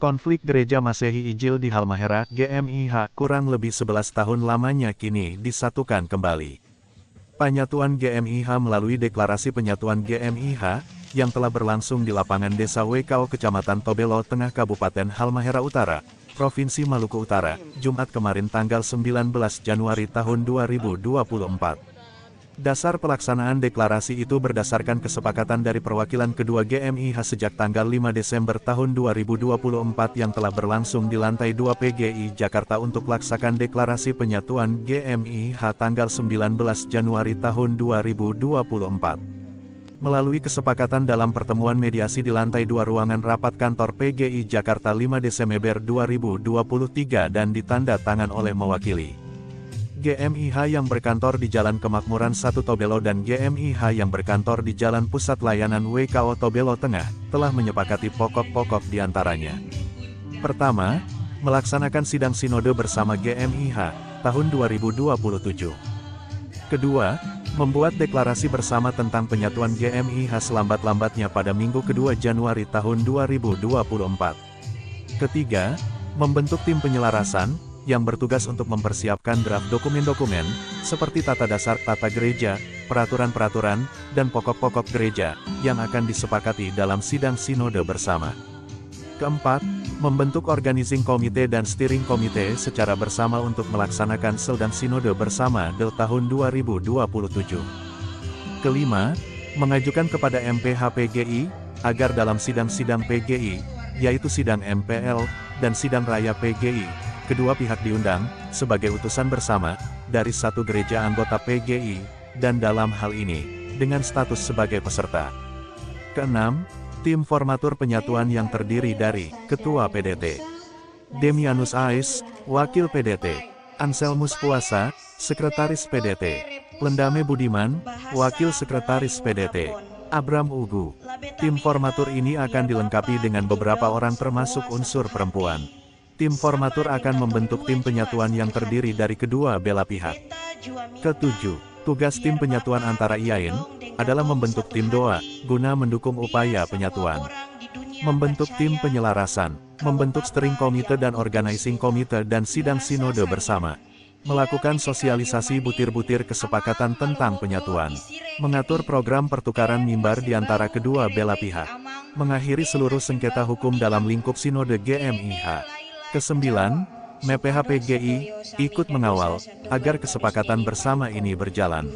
Konflik Gereja Masehi Injil di Halmahera, GMIH, kurang lebih 11 tahun lamanya kini disatukan kembali. Penyatuan GMIH melalui Deklarasi Penyatuan GMIH, yang telah berlangsung di lapangan Desa WKO Kecamatan Tobelo Tengah Kabupaten Halmahera Utara, Provinsi Maluku Utara, Jumat kemarin tanggal 19 Januari tahun 2024. Dasar pelaksanaan deklarasi itu berdasarkan kesepakatan dari perwakilan kedua GMIH sejak tanggal 5 Desember tahun 2024 yang telah berlangsung di lantai 2 PGI Jakarta untuk laksakan deklarasi penyatuan GMIH tanggal 19 Januari tahun 2024. Melalui kesepakatan dalam pertemuan mediasi di lantai 2 ruangan rapat kantor PGI Jakarta 5 Desember 2023 dan ditanda tangan oleh mewakili GMIH yang berkantor di Jalan Kemakmuran 1 Tobelo dan GMIH yang berkantor di Jalan Pusat Layanan WKO Tobelo Tengah, telah menyepakati pokok-pokok diantaranya. Pertama, melaksanakan sidang sinode bersama GMIH, tahun 2027. Kedua, membuat deklarasi bersama tentang penyatuan GMIH selambat-lambatnya pada Minggu kedua Januari tahun 2024. Ketiga, membentuk tim penyelarasan, yang bertugas untuk mempersiapkan draft dokumen-dokumen, seperti tata dasar tata gereja, peraturan-peraturan, dan pokok-pokok gereja, yang akan disepakati dalam sidang sinode bersama. Keempat, membentuk organizing komite dan steering komite secara bersama untuk melaksanakan sidang sinode bersama del tahun 2027. Kelima, mengajukan kepada MPH PGI, agar dalam sidang-sidang PGI, yaitu sidang MPL, dan sidang raya PGI, kedua pihak diundang, sebagai utusan bersama, dari satu gereja anggota PGI, dan dalam hal ini, dengan status sebagai peserta. Keenam, tim formatur penyatuan yang terdiri dari, Ketua PDT, Demianus Ais, Wakil PDT, Anselmus Puasa, Sekretaris PDT, Lendame Budiman, Wakil Sekretaris PDT, Abram Ugu. Tim formatur ini akan dilengkapi dengan beberapa orang termasuk unsur perempuan. Tim formatur akan membentuk tim penyatuan yang terdiri dari kedua belah pihak. Ketujuh, tugas tim penyatuan antara IAIN, adalah membentuk tim doa, guna mendukung upaya penyatuan. Membentuk tim penyelarasan, membentuk steering komite dan organizing komite dan sidang sinode bersama. Melakukan sosialisasi butir-butir kesepakatan tentang penyatuan. Mengatur program pertukaran mimbar di antara kedua belah pihak. Mengakhiri seluruh sengketa hukum dalam lingkup sinode GMIH. Kesembilan, MPH PGI, ikut mengawal, agar kesepakatan bersama ini berjalan.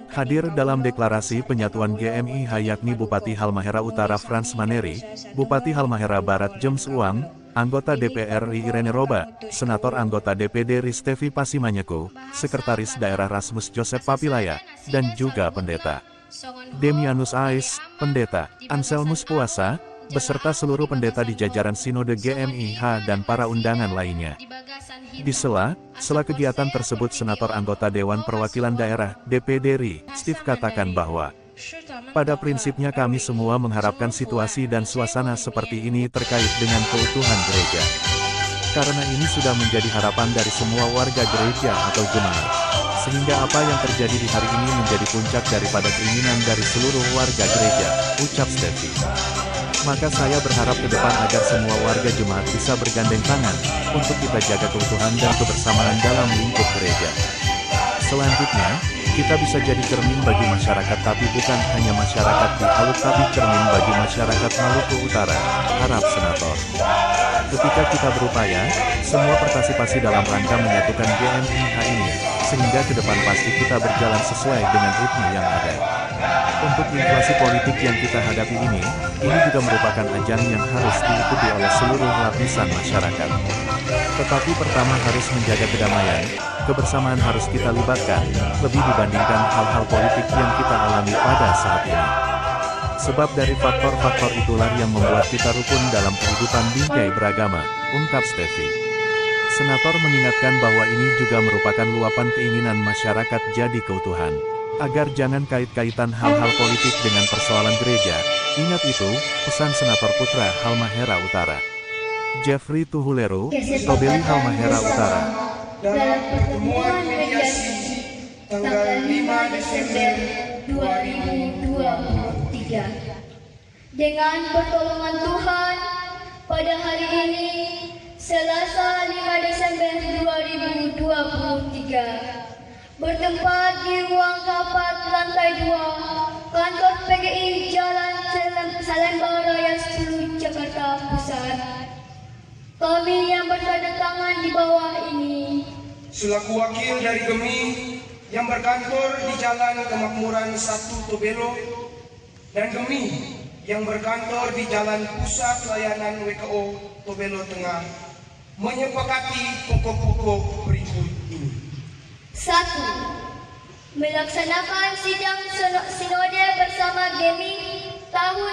Hadir dalam deklarasi penyatuan GMIH yakni Bupati Halmahera Utara Frans Maneri, Bupati Halmahera Barat James Uang, anggota DPR RI Irene Roba, Senator anggota DPD Ristevi Pasimanyeko, Sekretaris Daerah Rasmus Joseph Papilaya, dan juga Pendeta Demianus Ais, Pendeta Anselmus Puasa, beserta seluruh pendeta di jajaran Sinode GMIH dan para undangan lainnya. Di sela kegiatan tersebut Senator anggota Dewan Perwakilan Daerah, DPD RI, Steve katakan bahwa, pada prinsipnya kami semua mengharapkan situasi dan suasana seperti ini terkait dengan keutuhan gereja. Karena ini sudah menjadi harapan dari semua warga gereja atau jemaat. Sehingga apa yang terjadi di hari ini menjadi puncak daripada keinginan dari seluruh warga gereja, ucap Steffi. Maka saya berharap ke depan agar semua warga jemaat bisa bergandeng tangan, untuk kita jaga keutuhan dan kebersamaan dalam lingkup gereja. Selanjutnya, kita bisa jadi cermin bagi masyarakat tapi bukan hanya masyarakat di Palu tapi cermin bagi masyarakat Maluku Utara, harap Senator. Ketika kita berupaya, semua partisipasi dalam rangka menyatukan GMIH ini, sehingga ke depan pasti kita berjalan sesuai dengan ritme yang ada. Untuk inflasi politik yang kita hadapi ini juga merupakan ajang yang harus diikuti oleh seluruh lapisan masyarakat. Tetapi pertama harus menjaga kedamaian, kebersamaan harus kita libatkan, lebih dibandingkan hal-hal politik yang kita alami pada saat ini. Sebab dari faktor-faktor itulah yang membuat kita rukun dalam kehidupan bingkai beragama, ungkap Steffi. Senator mengingatkan bahwa ini juga merupakan luapan keinginan masyarakat jadi keutuhan. Agar jangan kait-kaitan hal-hal politik dengan persoalan gereja, ingat itu, pesan Senator Putra Halmahera Utara. Jeffrey Tuhulero, Tobeli Halmahera Utara. Dalam pertemuan mediasi tanggal 5 Desember 2023. Dengan pertolongan Tuhan, pada hari ini, Selasa 5 Desember 2023, bertempat di ruang rapat lantai 2, kantor PGI Jalan Salemba Raya 10, Jakarta Pusat. Kami yang bertanda tangan di bawah ini, selaku wakil dari GEMI yang berkantor di Jalan Kemakmuran 1 Tobelo, dan GEMI yang berkantor di Jalan Pusat Layanan WKO Tobelo Tengah, menyepakati pokok-pokok berikut ini. 1. Melaksanakan sidang sinode bersama GEMI tahun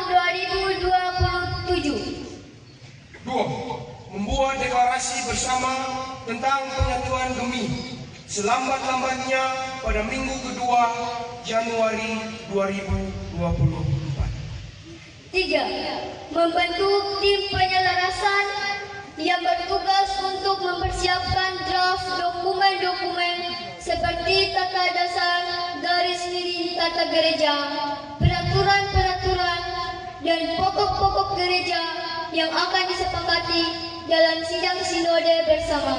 2027. 2. Membuat deklarasi bersama tentang penyatuan GEMI selambat-lambatnya pada minggu kedua Januari 2024. 3. Membentuk tim penyelarasan yang bertugas untuk mempersiapkan draft dokumen-dokumen seperti tata dasar, garis miring tata gereja, peraturan-peraturan, dan pokok-pokok gereja yang akan disepakati dalam sidang sinode bersama.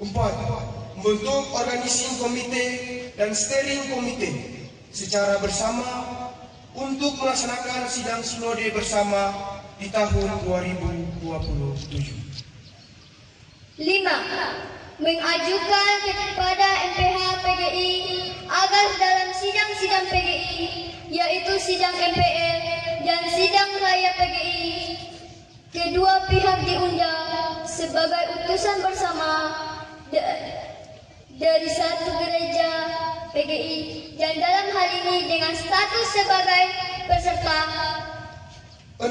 4. Membentuk organisasi komite dan steering komite secara bersama untuk melaksanakan sidang sinode bersama di tahun 2027. 5. Mengajukan kepada MPH PGI agar dalam sidang-sidang PGI, yaitu sidang MPR dan sidang raya PGI, kedua pihak diundang sebagai utusan bersama dari satu gereja PGI, dan dalam hal ini dengan status sebagai peserta. 6.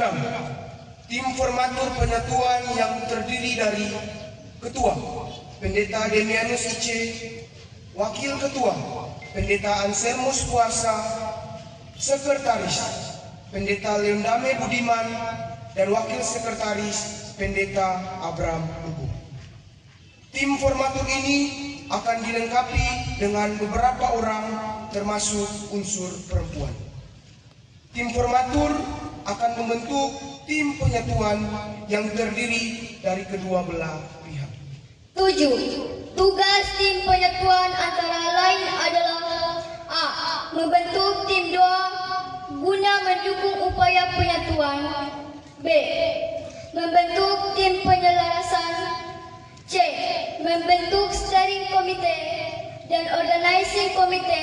Tim formatur penyatuan yang terdiri dari Ketua Pendeta Demianus IC, Wakil Ketua Pendeta Anselmus Puasa, Sekretaris Pendeta Leondame Budiman, dan Wakil Sekretaris Pendeta Abraham Ugu. Tim formatur ini akan dilengkapi dengan beberapa orang termasuk unsur perempuan. Tim formatur akan membentuk tim penyatuan yang terdiri dari kedua belah pihak. 7. Tugas tim penyatuan antara lain adalah: A. Membentuk tim doa guna mendukung upaya penyatuan. B. Membentuk tim penyelarasan. C. Membentuk steering komite dan organizing komite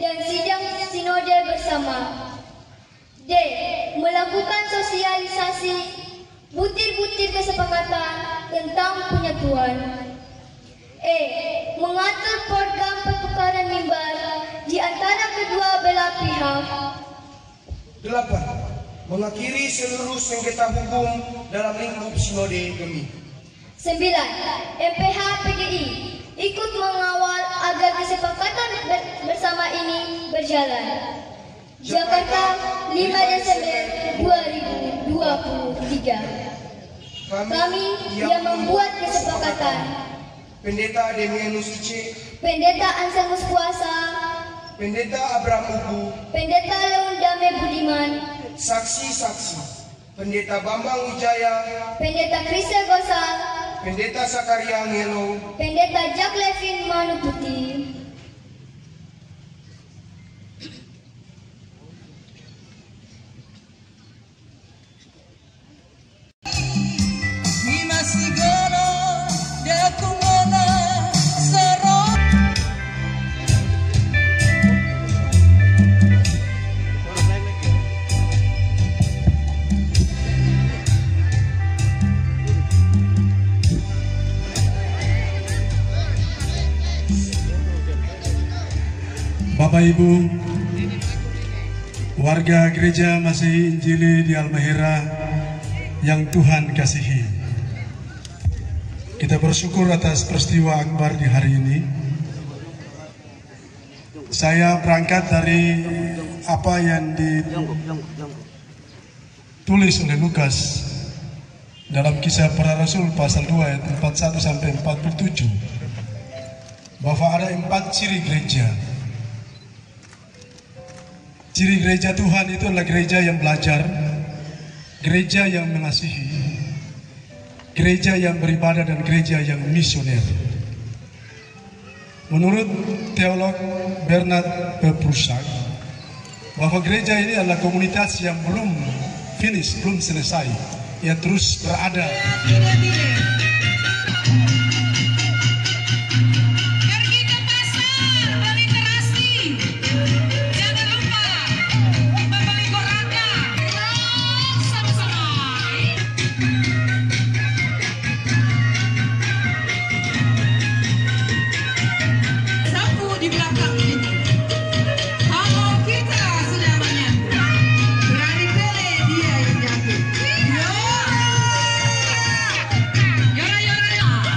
dan sidang sinode bersama. D. Melakukan sosialisasi butir-butir kesepakatan tentang penyatuan. E. Mengatur program pertukaran mimbar di antara kedua belah pihak. 8. Mengakhiri seluruh sengketa hukum dalam lingkup sinode GEMI. 9. MPH PGI ikut mengawal agar kesepakatan bersama ini berjalan. Jakarta, 5 Desember 2023. Kami yang membuat kesepakatan: Pendeta Demianus IC, Pendeta Anselmus Puasa, Pendeta Abraham Ugu, Pendeta Leondame Budiman, saksi-saksi Pendeta Bambang Wijaya, Pendeta Krisel Gosal, Pendeta Sakaria Angelo, Pendeta Jack Levin Manuputi. Bapak Ibu, warga Gereja Masehi Injili di Halmahera yang Tuhan kasihi, kita bersyukur atas peristiwa akbar di hari ini. Saya berangkat dari apa yang ditulis oleh Lukas dalam Kisah Para Rasul pasal 2 ayat 41 sampai 47, bahwa ada 4 ciri gereja. Ciri gereja Tuhan itu adalah gereja yang belajar, gereja yang mengasihi, gereja yang beribadah, dan gereja yang misioner. Menurut teolog Bernard Pepusak, bahwa gereja ini adalah komunitas yang belum finish, belum selesai. Ia terus berada. Pergi ke pasar, beli terasi. Jangan lupa membeli goraka. Sama-sama. Sapu di belakang ini. Kalau kita sudah banyak, berani pele dia yang jago. Yora, yora, yora.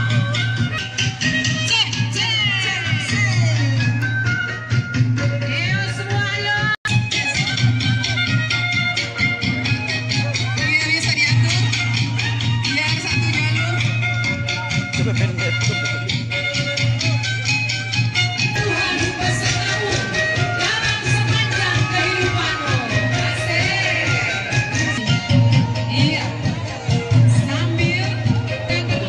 Cek, cek, cek. Ayo semuanya. Biar bisa diatur. Biar satu jalur. Tuhan besertamu dalam sepanjang kehidupanmu. Asik. Iya. Sambil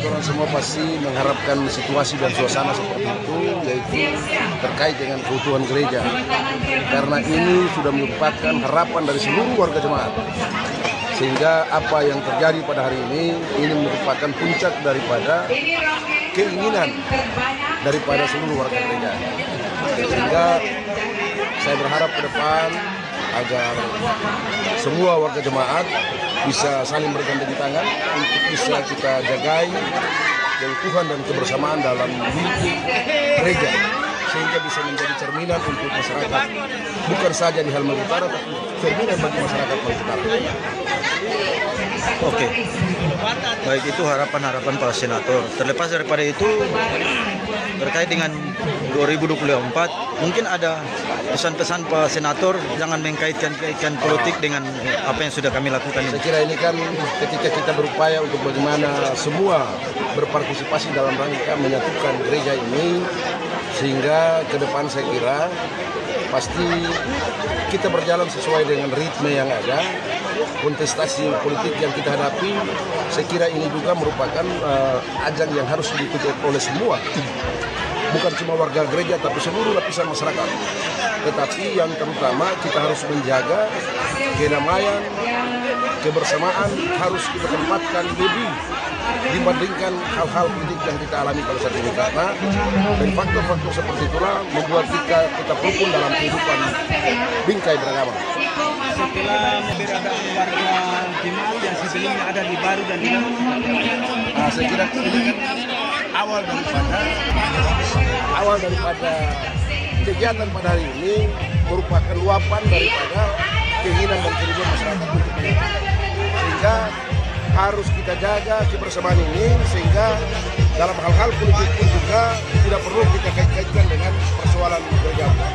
Orang semua pasti mengharapkan situasi dan suasana seperti itu, yaitu terkait dengan keutuhan gereja. Karena ini sudah merupakan harapan dari seluruh warga jemaat. Sehingga apa yang terjadi pada hari ini merupakan puncak daripada keinginan daripada seluruh warga gereja. Sehingga saya berharap ke depan agar semua warga jemaat bisa saling bergandengan tangan untuk bisa kita jagai keutuhan dan kebersamaan dalam hidup gereja, sehingga bisa menjadi cerminan untuk masyarakat, bukan saja di Halmahera Utara, tapi cerminan bagi masyarakat Halmahera Utara. Oke, baik, itu harapan-harapan para senator. Terlepas daripada itu, terkait dengan 2024, mungkin ada pesan-pesan Pak Senator, jangan mengkaitkan politik dengan apa yang sudah kami lakukan ini. Saya kira ini kan ketika kita berupaya untuk bagaimana semua berpartisipasi dalam rangka menyatukan gereja ini, sehingga ke depan saya kira pasti kita berjalan sesuai dengan ritme yang ada. Kontestasi politik yang kita hadapi, saya kira ini juga merupakan ajang yang harus diikuti oleh semua. Bukan cuma warga gereja, tapi seluruh lapisan masyarakat. Tetapi yang terutama kita harus menjaga kedamaian, kebersamaan harus kita tempatkan lebih dibandingkan hal-hal politik yang kita alami pada saat ini. Karena dari faktor-faktor seperti itulah membuat kita rukun dalam kehidupan bingkai beragama. Setelah keberadaan warga jemaat yang sebelumnya ada di Baru dan di Lama, Saya kira ini kan awal daripada kegiatan pada hari ini merupakan luapan daripada keinginan dan kerinduan masyarakat untuk menyatu. Sehingga harus kita jaga kebersamaan ini, sehingga dalam hal-hal politik pun juga tidak perlu kita kait-kaitkan dengan persoalan beragama.